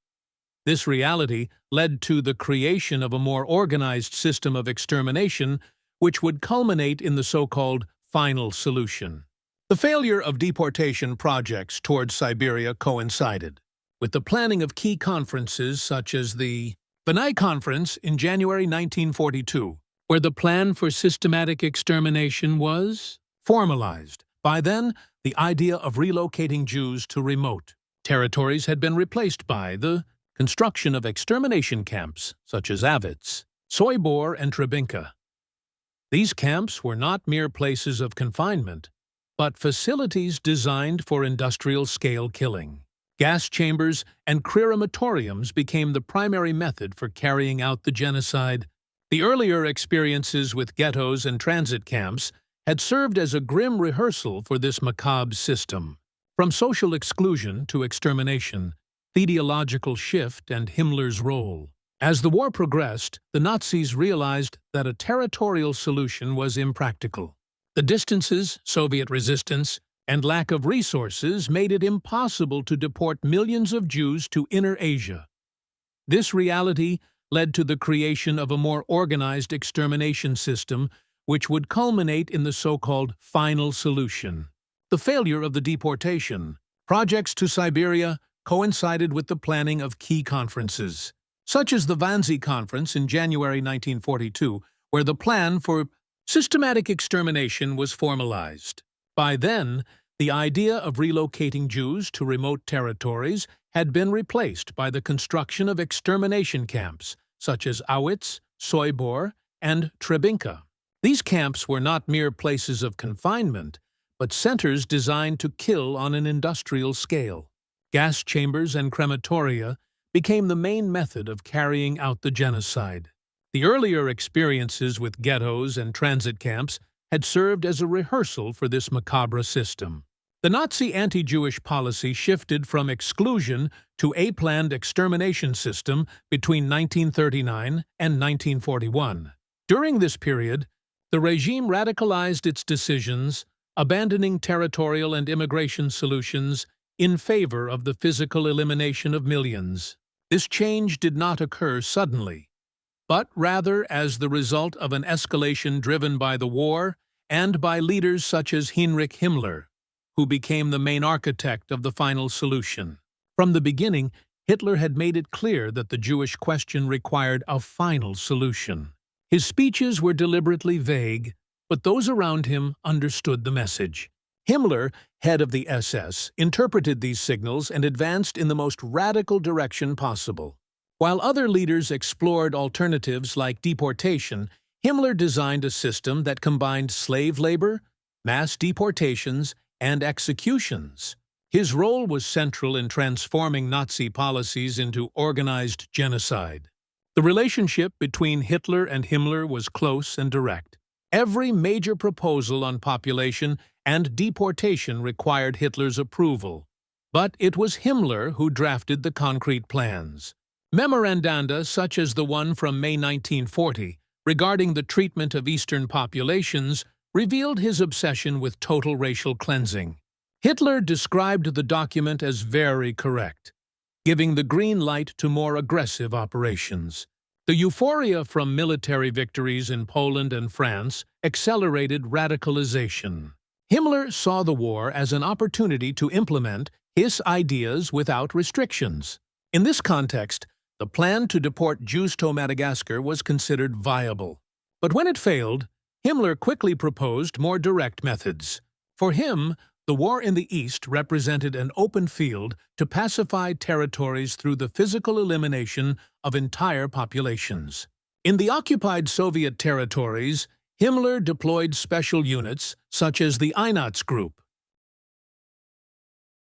This reality led to the creation of a more organized system of extermination, which would culminate in the so-called final solution. The failure of deportation projects towards Siberia coincided with the planning of key conferences such as the WWII Conference in January 1942, where the plan for systematic extermination was formalized. By then, the idea of relocating Jews to remote territories had been replaced by the construction of extermination camps such as Auschwitz, Sobibor, and Treblinka. These camps were not mere places of confinement, but facilities designed for industrial-scale killing. Gas chambers and crematoriums became the primary method for carrying out the genocide. The earlier experiences with ghettos and transit camps had served as a grim rehearsal for this macabre system. From social exclusion to extermination, the ideological shift and Himmler's role. As the war progressed, the Nazis realized that a territorial solution was impractical. The distances, Soviet resistance, and lack of resources made it impossible to deport millions of Jews to Inner Asia. This reality led to the creation of a more organized extermination system, which would culminate in the so-called final solution. The failure of the deportation projects to Siberia coincided with the planning of key conferences, such as the Wannsee Conference in January 1942, where the plan for systematic extermination was formalized. By then, the idea of relocating Jews to remote territories had been replaced by the construction of extermination camps, such as Auschwitz, Sobibor, and Treblinka. These camps were not mere places of confinement, but centers designed to kill on an industrial scale. Gas chambers and crematoria became the main method of carrying out the genocide. The earlier experiences with ghettos and transit camps had served as a rehearsal for this macabre system. The Nazi anti-Jewish policy shifted from exclusion to a planned extermination system between 1939 and 1941. During this period, the regime radicalized its decisions, abandoning territorial and immigration solutions in favor of the physical elimination of millions. This change did not occur suddenly, but rather as the result of an escalation driven by the war and by leaders such as Heinrich Himmler, who became the main architect of the final solution. From the beginning, Hitler had made it clear that the Jewish question required a final solution. His speeches were deliberately vague, but those around him understood the message. Himmler, head of the SS, interpreted these signals and advanced in the most radical direction possible. While other leaders explored alternatives like deportation, Himmler designed a system that combined slave labor, mass deportations, and executions. His role was central in transforming Nazi policies into organized genocide. The relationship between Hitler and Himmler was close and direct. Every major proposal on population and deportation required Hitler's approval, but it was Himmler who drafted the concrete plans. Memoranda such as the one from May 1940 regarding the treatment of Eastern populations revealed his obsession with total racial cleansing. Hitler described the document as very correct, giving the green light to more aggressive operations. The euphoria from military victories in Poland and France accelerated radicalization. Himmler saw the war as an opportunity to implement his ideas without restrictions. In this context, the plan to deport Jews to Madagascar was considered viable. But when it failed, Himmler quickly proposed more direct methods. For him, the war in the East represented an open field to pacify territories through the physical elimination of entire populations. In the occupied Soviet territories, Himmler deployed special units such as the Einsatz Group.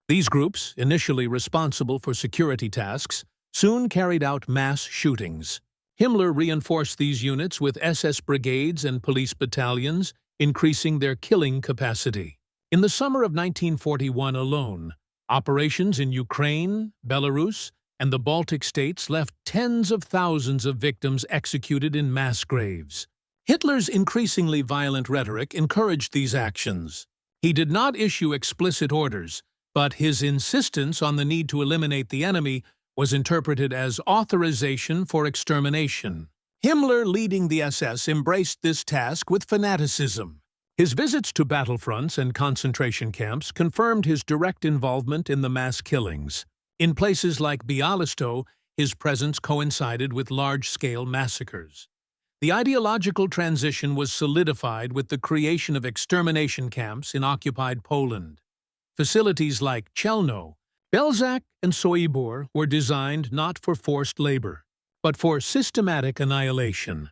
These groups, initially responsible for security tasks, soon carried out mass shootings. Himmler reinforced these units with SS brigades and police battalions, increasing their killing capacity. In the summer of 1941 alone, operations in Ukraine, Belarus, and the Baltic states left tens of thousands of victims executed in mass graves. Hitler's increasingly violent rhetoric encouraged these actions. He did not issue explicit orders, but his insistence on the need to eliminate the enemy was interpreted as authorization for extermination. Himmler, leading the SS, embraced this task with fanaticism. His visits to battlefronts and concentration camps confirmed his direct involvement in the mass killings. In places like Bialystok, his presence coincided with large-scale massacres. The ideological transition was solidified with the creation of extermination camps in occupied Poland. Facilities like Chelno, Belzec, and Sobibor were designed not for forced labor, but for systematic annihilation.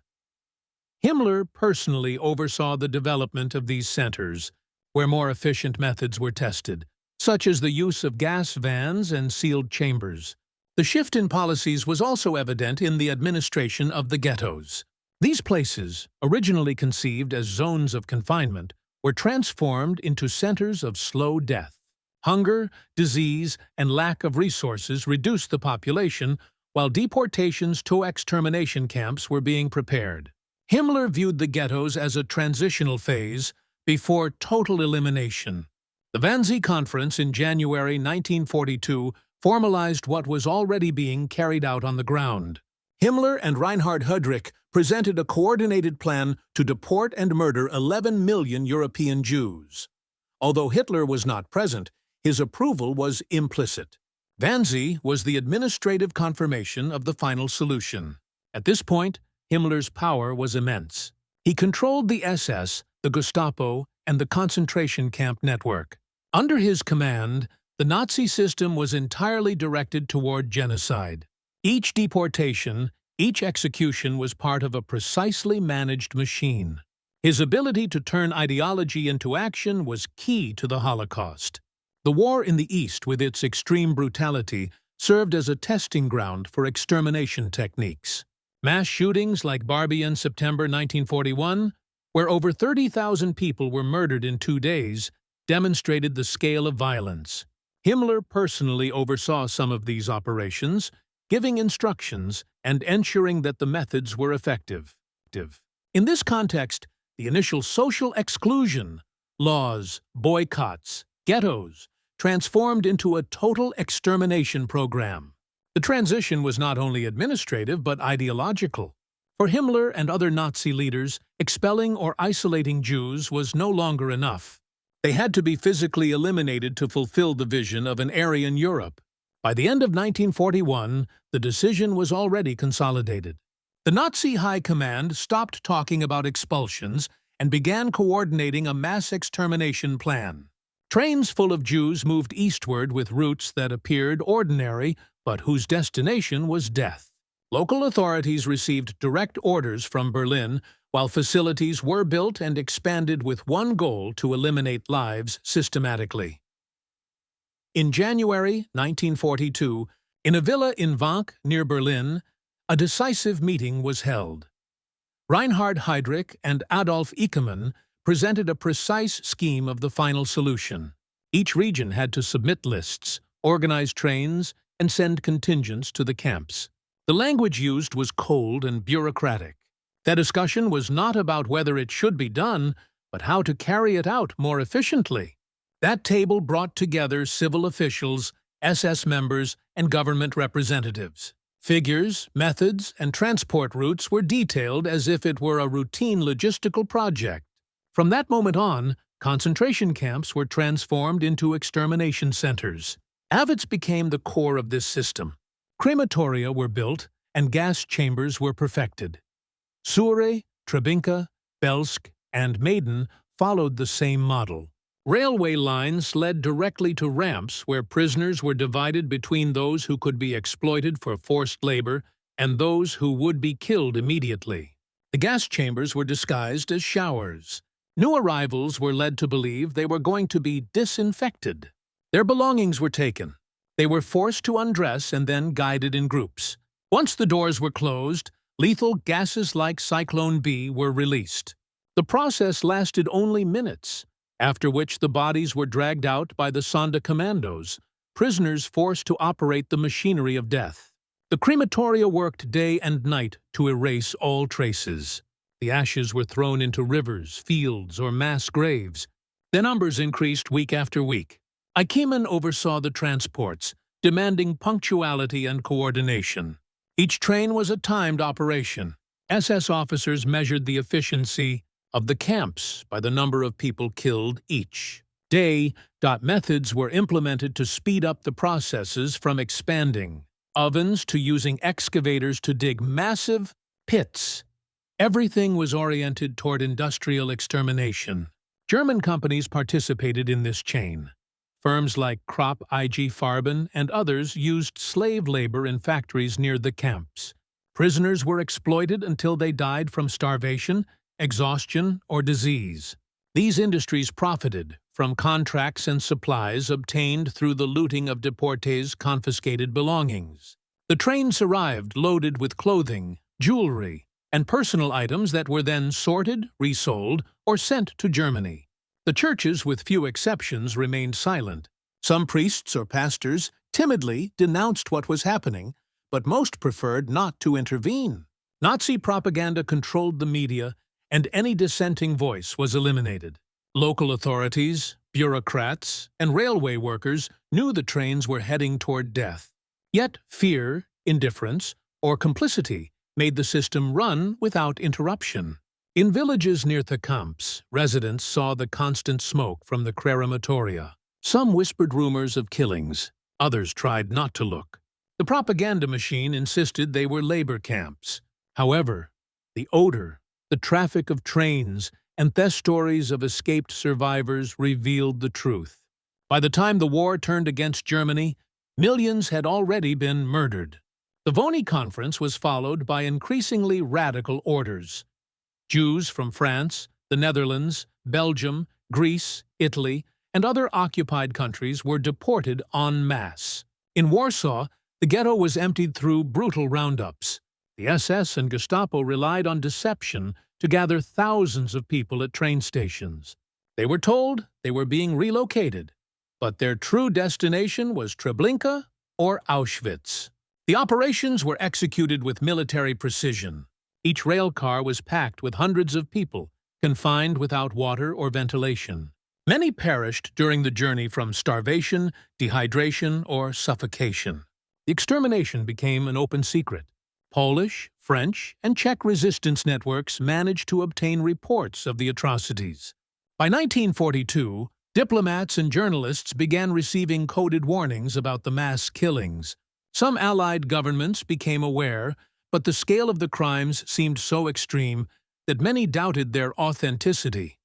Himmler personally oversaw the development of these centers, where more efficient methods were tested, such as the use of gas vans and sealed chambers. The shift in policies was also evident in the administration of the ghettos. These places, originally conceived as zones of confinement, were transformed into centers of slow death. Hunger, disease, and lack of resources reduced the population, while deportations to extermination camps were being prepared. Himmler viewed the ghettos as a transitional phase before total elimination. The Wannsee Conference in January 1942 formalized what was already being carried out on the ground. Himmler and Reinhard Heydrich presented a coordinated plan to deport and murder 11 million European Jews. Although Hitler was not present, his approval was implicit. Wannsee was the administrative confirmation of the final solution. At this point, Himmler's power was immense. He controlled the SS, the Gestapo, and the concentration camp network. Under his command, the Nazi system was entirely directed toward genocide. Each deportation, each execution was part of a precisely managed machine. His ability to turn ideology into action was key to the Holocaust. The war in the East, with its extreme brutality, served as a testing ground for extermination techniques. Mass shootings like Barbie in September 1941, where over 30,000 people were murdered in 2 days, demonstrated the scale of violence. Himmler personally oversaw some of these operations, giving instructions and ensuring that the methods were effective. In this context, the initial social exclusion, laws, boycotts, ghettos, transformed into a total extermination program. The transition was not only administrative but ideological. For Himmler and other Nazi leaders, expelling or isolating Jews was no longer enough. They had to be physically eliminated to fulfill the vision of an Aryan Europe. By the end of 1941, the decision was already consolidated. The Nazi High Command stopped talking about expulsions and began coordinating a mass extermination plan. Trains full of Jews moved eastward with routes that appeared ordinary but whose destination was death. Local authorities received direct orders from Berlin, while facilities were built and expanded with one goal: to eliminate lives systematically. In January 1942, in a villa in Wank near Berlin, a decisive meeting was held. Reinhard Heydrich and Adolf Hitler presented a precise scheme of the final solution. Each region had to submit lists, organize trains, and send contingents to the camps. The language used was cold and bureaucratic. The discussion was not about whether it should be done, but how to carry it out more efficiently. That table brought together civil officials, SS members, and government representatives. Figures, methods, and transport routes were detailed as if it were a routine logistical project. From that moment on, concentration camps were transformed into extermination centers. Avits became the core of this system. Crematoria were built, and gas chambers were perfected. Sury, Treblinka, Belzec, and Maiden followed the same model. Railway lines led directly to ramps where prisoners were divided between those who could be exploited for forced labor and those who would be killed immediately. The gas chambers were disguised as showers. New arrivals were led to believe they were going to be disinfected. Their belongings were taken. They were forced to undress and then guided in groups. Once the doors were closed, lethal gases like Cyclone B were released. The process lasted only minutes, after which the bodies were dragged out by the Sonderkommandos, prisoners forced to operate the machinery of death. The crematoria worked day and night to erase all traces. The ashes were thrown into rivers, fields, or mass graves. The numbers increased week after week. Eichmann oversaw the transports, demanding punctuality and coordination. Each train was a timed operation. SS officers measured the efficiency of the camps by the number of people killed each. Methods were implemented to speed up the processes from expanding ovens to using excavators to dig massive pits. Everything was oriented toward industrial extermination. German companies participated in this chain. Firms like Krupp IG Farben and others used slave labor in factories near the camps. Prisoners were exploited until they died from starvation, exhaustion, or disease. These industries profited from contracts and supplies obtained through the looting of deportees' confiscated belongings. The trains arrived loaded with clothing, jewelry, and personal items that were then sorted, resold, or sent to Germany. The churches, with few exceptions, remained silent. Some priests or pastors timidly denounced what was happening, but most preferred not to intervene. Nazi propaganda controlled the media, and any dissenting voice was eliminated. Local authorities, bureaucrats, and railway workers knew the trains were heading toward death. Yet fear, indifference, or complicity made the system run without interruption. In villages near the camps, residents saw the constant smoke from the crematoria. Some whispered rumors of killings, others tried not to look. The propaganda machine insisted they were labor camps. However, the odor, the traffic of trains, and the stories of escaped survivors revealed the truth. By the time the war turned against Germany, millions had already been murdered. The WWII Conference was followed by increasingly radical orders. Jews from France, the Netherlands, Belgium, Greece, Italy, and other occupied countries were deported en masse. In Warsaw, the ghetto was emptied through brutal roundups. The SS and Gestapo relied on deception to gather thousands of people at train stations. They were told they were being relocated, but their true destination was Treblinka or Auschwitz. The operations were executed with military precision. Each rail car was packed with hundreds of people, confined without water or ventilation. Many perished during the journey from starvation, dehydration, or suffocation. The extermination became an open secret. Polish, French, and Czech resistance networks managed to obtain reports of the atrocities. By 1942, diplomats and journalists began receiving coded warnings about the mass killings. Some Allied governments became aware, but the scale of the crimes seemed so extreme that many doubted their authenticity.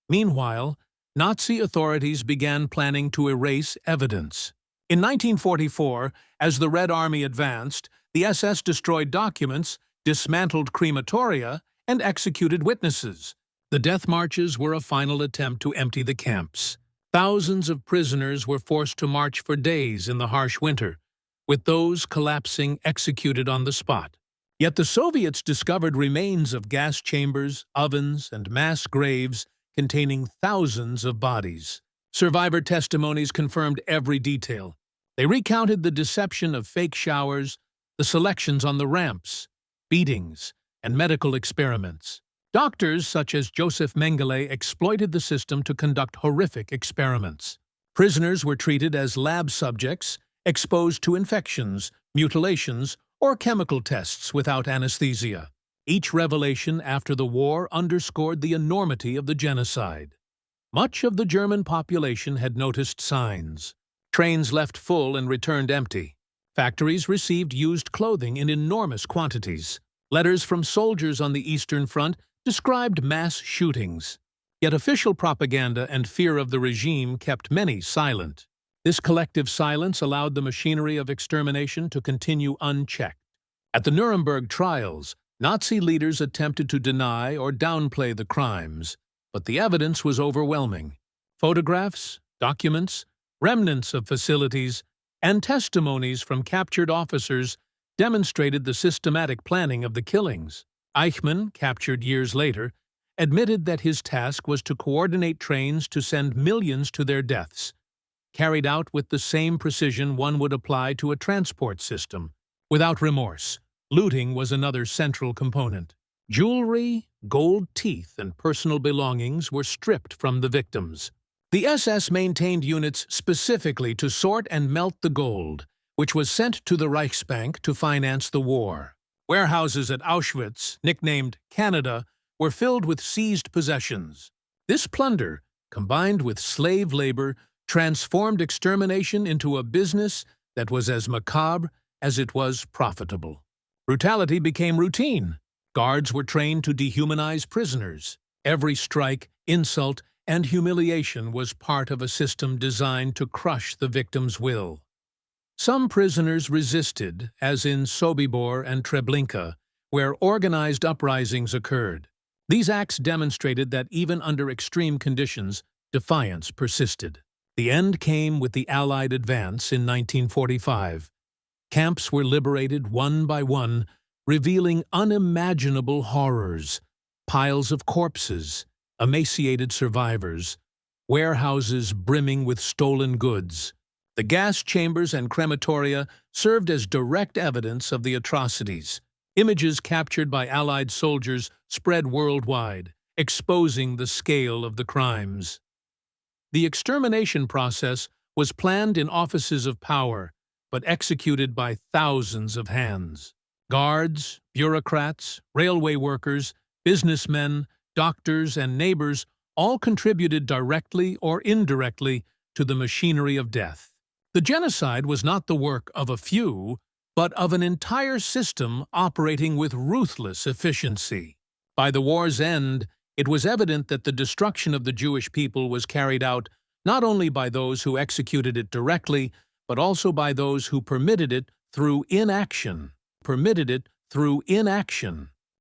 Meanwhile, Nazi authorities began planning to erase evidence. In 1944, as the Red Army advanced, the SS destroyed documents, dismantled crematoria, and executed witnesses. The death marches were a final attempt to empty the camps. Thousands of prisoners were forced to march for days in the harsh winter, with those collapsing executed on the spot. Yet the Soviets discovered remains of gas chambers, ovens, and mass graves containing thousands of bodies. Survivor testimonies confirmed every detail. They recounted the deception of fake showers, the selections on the ramps, beatings, and medical experiments. Doctors such as Joseph Mengele exploited the system to conduct horrific experiments. Prisoners were treated as lab subjects, exposed to infections, mutilations, or chemical tests without anesthesia. Each revelation after the war underscored the enormity of the genocide. Much of the German population had noticed signs. Trains left full and returned empty. Factories received used clothing in enormous quantities. Letters from soldiers on the Eastern Front described mass shootings. Yet official propaganda and fear of the regime kept many silent. This collective silence allowed the machinery of extermination to continue unchecked. At the Nuremberg trials, Nazi leaders attempted to deny or downplay the crimes, but the evidence was overwhelming. Photographs, documents, remnants of facilities, and testimonies from captured officers demonstrated the systematic planning of the killings. Eichmann, captured years later, admitted that his task was to coordinate trains to send millions to their deaths, carried out with the same precision one would apply to a transport system. Without remorse, looting was another central component. Jewelry, gold teeth, and personal belongings were stripped from the victims. The SS maintained units specifically to sort and melt the gold, which was sent to the Reichsbank to finance the war. Warehouses at Auschwitz, nicknamed Canada, were filled with seized possessions. This plunder, combined with slave labor, transformed extermination into a business that was as macabre as it was profitable. Brutality became routine. Guards were trained to dehumanize prisoners. Every strike, insult, and humiliation was part of a system designed to crush the victim's will. Some prisoners resisted, as in Sobibor and Treblinka, where organized uprisings occurred. These acts demonstrated that even under extreme conditions, defiance persisted. The end came with the Allied advance in 1945. Camps were liberated one by one, revealing unimaginable horrors: piles of corpses, emaciated survivors, warehouses brimming with stolen goods. The gas chambers and crematoria served as direct evidence of the atrocities. Images captured by Allied soldiers spread worldwide, exposing the scale of the crimes. The extermination process was planned in offices of power, but executed by thousands of hands. Guards, bureaucrats, railway workers, businessmen, doctors, and neighbors all contributed directly or indirectly to the machinery of death. The genocide was not the work of a few, but of an entire system operating with ruthless efficiency. By the war's end, it was evident that the destruction of the Jewish people was carried out not only by those who executed it directly, but also by those who permitted it through inaction.